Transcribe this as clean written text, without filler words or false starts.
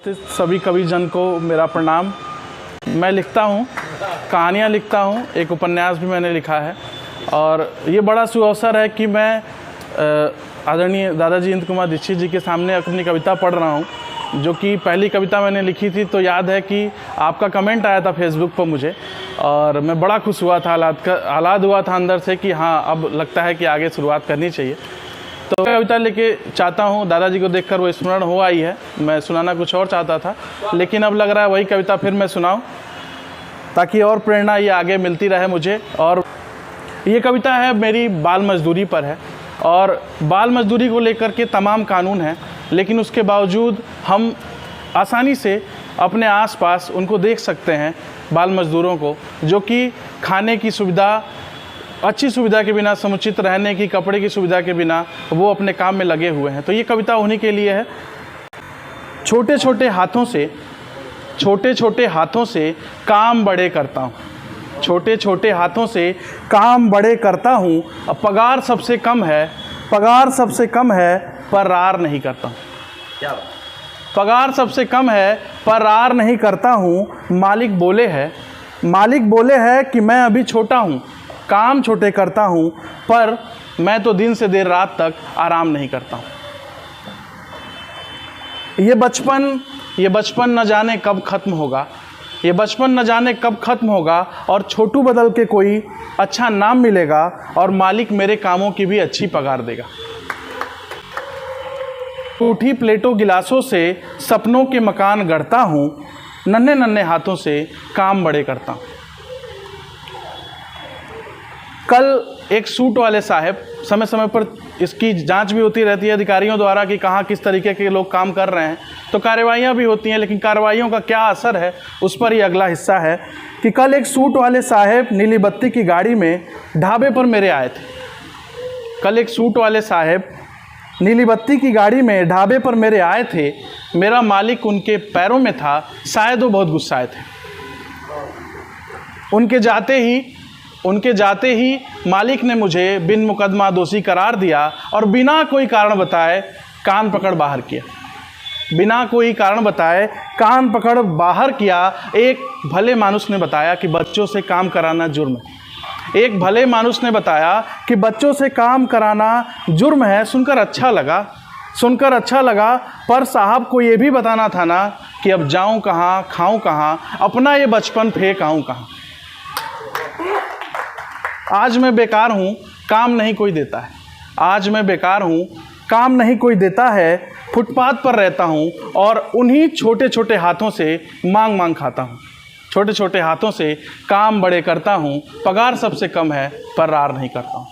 सभी कविजन को मेरा प्रणाम। मैं लिखता हूँ, कहानियाँ लिखता हूँ, एक उपन्यास भी मैंने लिखा है और ये बड़ा सुअवसर है कि मैं आदरणीय दादाजी इंद्र कुमार दीक्षित जी के सामने अपनी कविता पढ़ रहा हूँ, जो कि पहली कविता मैंने लिखी थी। तो याद है कि आपका कमेंट आया था फेसबुक पर मुझे और मैं बड़ा खुश हुआ था, आह्लाद हुआ था अंदर से कि हाँ, अब लगता है कि आगे शुरुआत करनी चाहिए। तो कविता लेके चाहता हूँ, दादाजी को देखकर वो स्मरण हो आई है। मैं सुनाना कुछ और चाहता था, लेकिन अब लग रहा है वही कविता फिर मैं सुनाऊँ ताकि और प्रेरणा ये आगे मिलती रहे मुझे। और ये कविता है मेरी बाल मजदूरी पर है और बाल मजदूरी को लेकर के तमाम कानून हैं, लेकिन उसके बावजूद हम आसानी से अपने आसपास उनको देख सकते हैं, बाल मजदूरों को, जो कि खाने की सुविधा, अच्छी सुविधा के बिना, समुचित रहने की, कपड़े की सुविधा के बिना वो अपने काम में लगे हुए हैं। तो ये कविता उन्हीं के लिए है। छोटे छोटे हाथों से काम बड़े करता हूँ, छोटे छोटे हाथों से काम बड़े करता हूँ। अब पगार सबसे कम है पर रार नहीं करता हूँ। क्या पगार सबसे कम है पर रार नहीं करता हूँ। मालिक बोले है कि मैं अभी छोटा हूँ, काम छोटे करता हूँ, पर मैं तो दिन से देर रात तक आराम नहीं करता हूँ। ये बचपन न जाने कब ख़त्म होगा, और छोटू बदल के कोई अच्छा नाम मिलेगा और मालिक मेरे कामों की भी अच्छी पगार देगा। टूटी प्लेटों गिलासों से सपनों के मकान गढ़ता हूँ, नन्हे नन्हे हाथों से काम बड़े करता हूँ। कल एक सूट वाले साहब, समय समय पर इसकी जांच भी होती रहती है अधिकारियों द्वारा कि कहाँ किस तरीके के लोग काम कर रहे हैं, तो कार्रवाइयाँ भी होती हैं, लेकिन कार्रवाइयों का क्या असर है उस पर ही अगला हिस्सा है कि कल एक सूट वाले साहब नीली बत्ती की गाड़ी में ढाबे पर मेरे आए थे। कल एक सूट वाले साहब नीली बत्ती की गाड़ी में ढाबे पर मेरे आए थे। मेरा मालिक उनके पैरों में था, शायद वो बहुत गुस्साए थे। उनके जाते ही मालिक ने मुझे बिन मुकदमा दोषी करार दिया और बिना कोई कारण बताए कान पकड़ बाहर किया। एक भले मानुस ने बताया कि बच्चों से काम कराना जुर्म है। सुनकर अच्छा लगा, पर साहब को ये भी बताना था ना कि अब जाऊं कहाँ, खाऊं कहाँ, अपना ये बचपन फेंक आऊं कहाँ। आज मैं बेकार हूँ, काम नहीं कोई देता है। फुटपाथ पर रहता हूँ और उन्हीं छोटे छोटे हाथों से मांग खाता हूँ। छोटे छोटे हाथों से काम बड़े करता हूँ, पगार सबसे कम है पर रार नहीं करता हूँ।